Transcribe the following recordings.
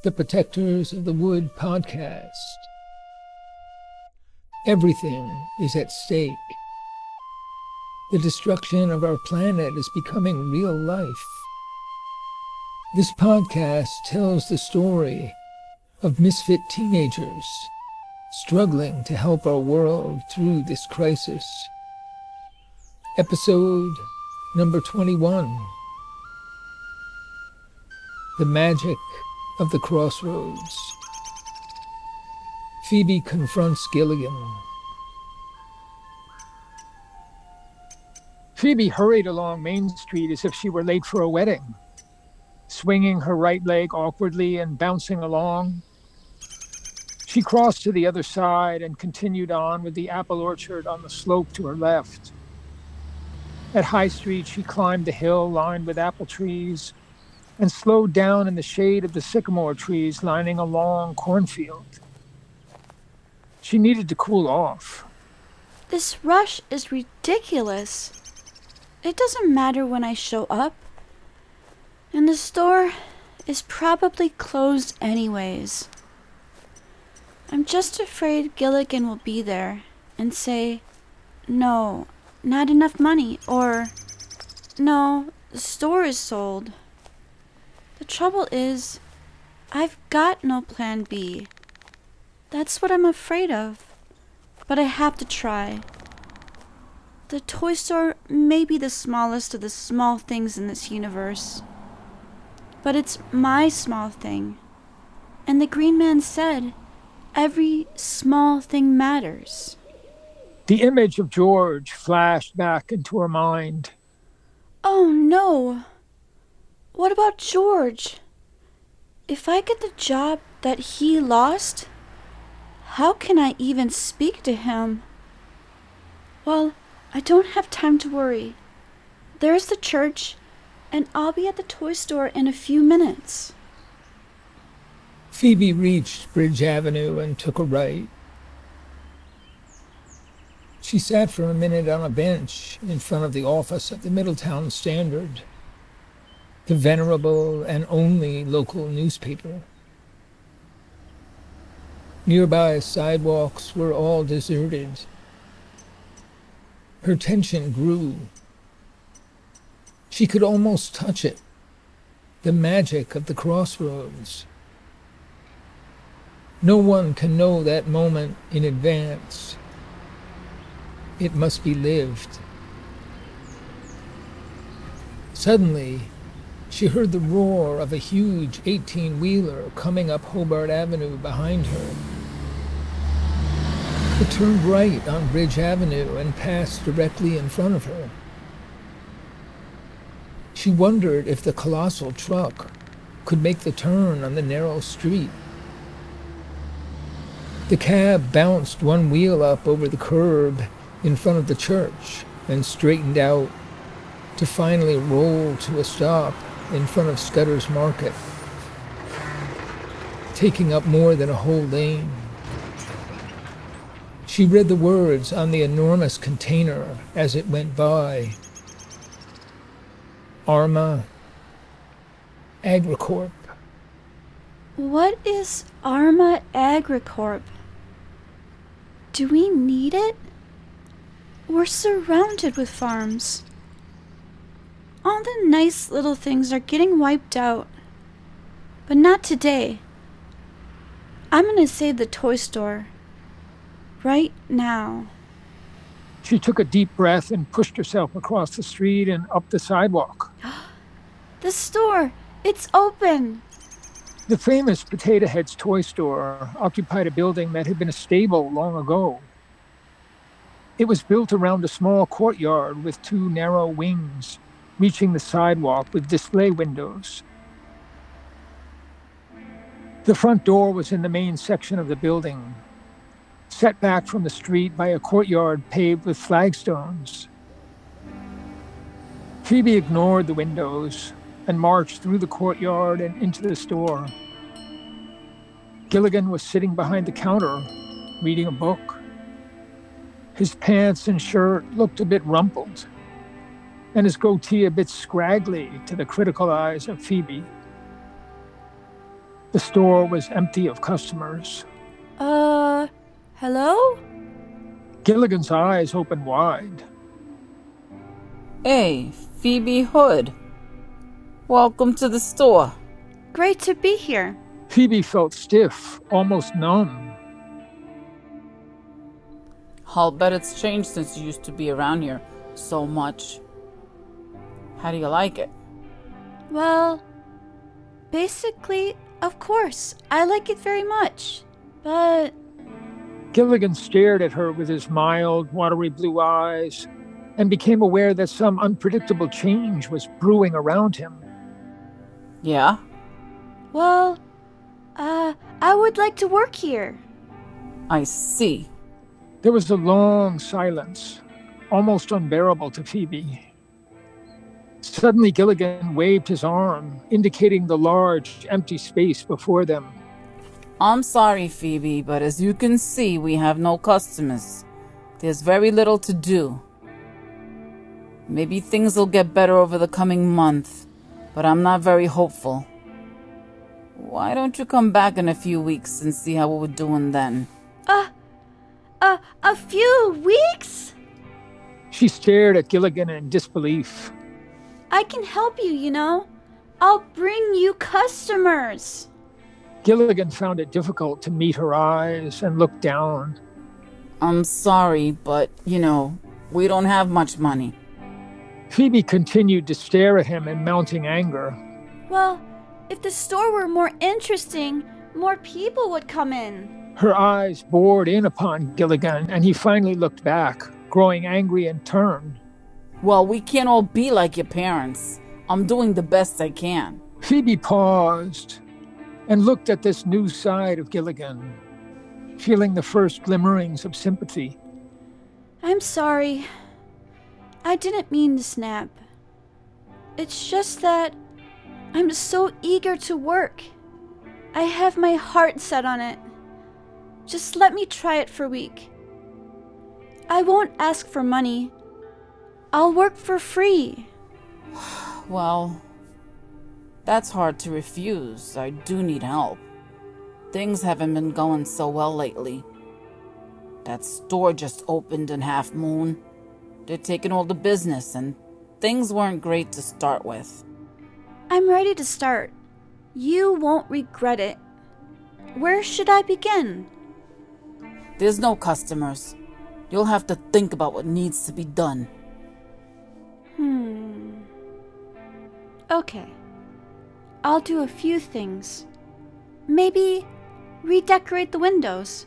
the protectors of the Wood podcast. Everything is at stake. The destruction of our planet is becoming real life. This podcast tells the story of misfit teenagers struggling to help our world through this crisis. Episode number 21. The Magic of the Crossroads. Phoebe confronts Gilligan. Phoebe hurried along Main Street as if she were late for a wedding, swinging her right leg awkwardly and bouncing along. She crossed to the other side and continued on with the apple orchard on the slope to her left. At High Street, she climbed the hill lined with apple trees and slowed down in the shade of the sycamore trees lining a long cornfield. She needed to cool off. This rush is ridiculous. It doesn't matter when I show up. And the store is probably closed anyways. I'm just afraid Gilligan will be there and say, "No, not enough money," or, "No, the store is sold." The trouble is, I've got no plan B. That's what I'm afraid of. But I have to try. The toy store may be the smallest of the small things in this universe. But it's my small thing. And the Green Man said, every small thing matters. The image of George flashed back into her mind. Oh no! What about George? If I get the job that he lost, how can I even speak to him? Well, I don't have time to worry. There's the church, and I'll be at the toy store in a few minutes. Phoebe reached Bridge Avenue and took a right. She sat for a minute on a bench in front of the office of the Middletown Standard, the venerable and only local newspaper. Nearby sidewalks were all deserted. Her tension grew. She could almost touch it, the magic of the crossroads. No one can know that moment in advance. It must be lived. Suddenly, she heard the roar of a huge 18-wheeler coming up Hobart Avenue behind her. It turned right on Bridge Avenue and passed directly in front of her. She wondered if the colossal truck could make the turn on the narrow street. The cab bounced one wheel up over the curb in front of the church and straightened out to finally roll to a stop in front of Scudder's Market, taking up more than a whole lane. She read the words on the enormous container as it went by. Arma Agricorp. What is Arma Agricorp? Do we need it? We're surrounded with farms. All the nice little things are getting wiped out. But not today. I'm gonna save the toy store. Right now. She took a deep breath and pushed herself across the street and up the sidewalk. The store! It's open! The famous Potato Head's toy store occupied a building that had been a stable long ago. It was built around a small courtyard with two narrow wings, reaching the sidewalk with display windows. The front door was in the main section of the building, set back from the street by a courtyard paved with flagstones. Phoebe ignored the windows and marched through the courtyard and into the store. Gilligan was sitting behind the counter, reading a book. His pants and shirt looked a bit rumpled, and his goatee a bit scraggly to the critical eyes of Phoebe. The store was empty of customers. Hello? Gilligan's eyes opened wide. Hey, Phoebe Hood. Welcome to the store. Great to be here. Phoebe felt stiff, almost numb. I'll bet it's changed since you used to be around here so much. How do you like it? Well, basically, of course, I like it very much. But Gilligan stared at her with his mild, watery blue eyes and became aware that some unpredictable change was brewing around him. Yeah? well, I would like to work here. I see. There was a long silence, almost unbearable to Phoebe. Suddenly, Gilligan waved his arm, indicating the large, empty space before them. I'm sorry, Phoebe, but as you can see, we have no customers. There's very little to do. Maybe things will get better over the coming month, but I'm not very hopeful. Why don't you come back in a few weeks and see how we're doing then? A few weeks? She stared at Gilligan in disbelief. I can help you, you know. I'll bring you customers. Gilligan found it difficult to meet her eyes and look down. I'm sorry, but, we don't have much money. Phoebe continued to stare at him in mounting anger. Well, if the store were more interesting, more people would come in. Her eyes bored in upon Gilligan, and he finally looked back, growing angry in turn. Well, we can't all be like your parents. I'm doing the best I can. Phoebe paused and looked at this new side of Gilligan, feeling the first glimmerings of sympathy. I'm sorry. I didn't mean to snap. It's just that I'm so eager to work. I have my heart set on it. Just let me try it for a week. I won't ask for money. I'll work for free. Well, that's hard to refuse. I do need help. Things haven't been going so well lately. That store just opened in Half Moon. They're taking all the business, and things weren't great to start with. I'm ready to start. You won't regret it. Where should I begin? There's no customers. You'll have to think about what needs to be done. Okay. I'll do a few things. Maybe redecorate the windows.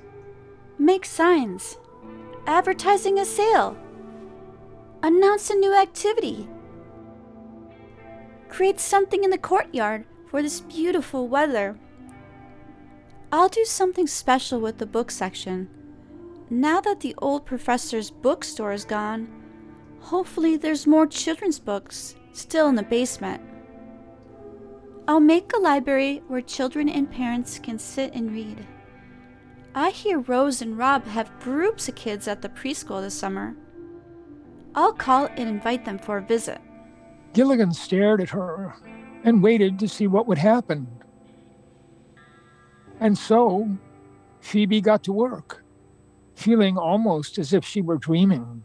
Make signs. Advertising a sale. Announce a new activity. Create something in the courtyard for this beautiful weather. I'll do something special with the book section. Now that the old professor's bookstore is gone, hopefully there's more children's books still in the basement. I'll make a library where children and parents can sit and read. I hear Rose and Rob have groups of kids at the preschool this summer. I'll call and invite them for a visit. Gilligan stared at her and waited to see what would happen. And so, Phoebe got to work, feeling almost as if she were dreaming.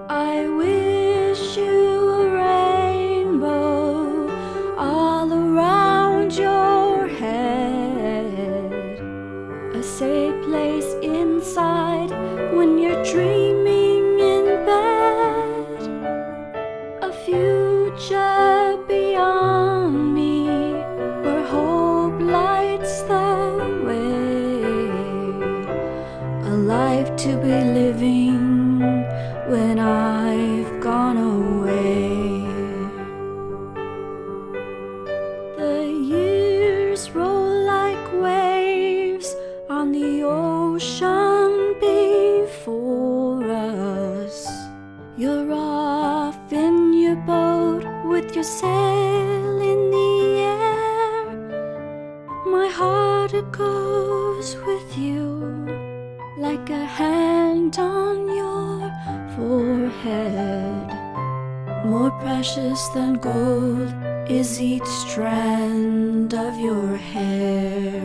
I wish you a rainbow all around your head, a safe place inside when you're dreaming in bed, a future beyond me where hope lights the way, a life to be living when I've gone away. off in your boat with your sail in the air. My heart, it goes with you like a hand on your forehead. More precious than gold is each strand of your hair.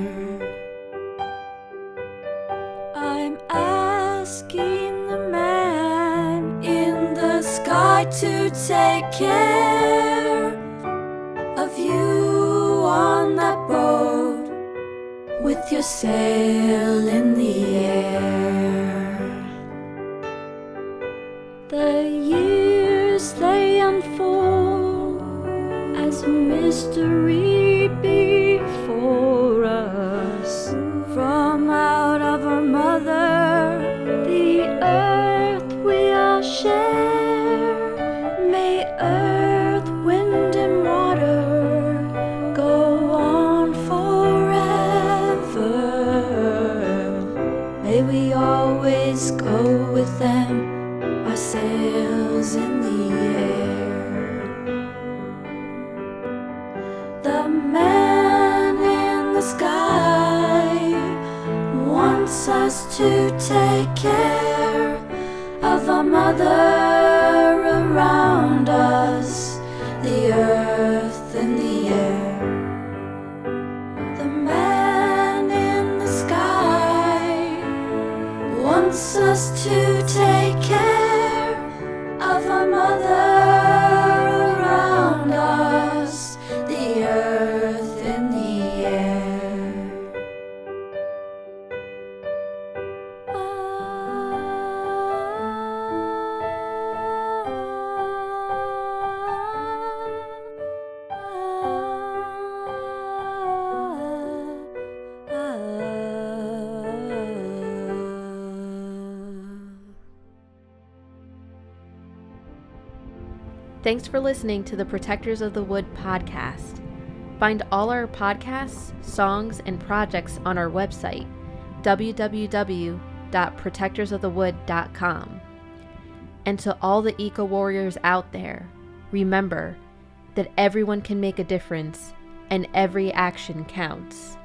I'm asking the man in the sky to take care of you on that boat with your sail in the air. The years they unfold as mystery before us. From out of our mother, the earth we all share. May earth, wind, and water go on forever. May we always go with them, our sails in the air. The man in the sky wants us to take care of our mother around us, the earth and the air. The man in the sky wants us to take care of our mother around us, the earth and the air. Thanks for listening to the Protectors of the Wood podcast. Find all our podcasts, songs, and projects on our website, www.protectorsofthewood.com. And to all the eco-warriors out there, remember that everyone can make a difference and every action counts.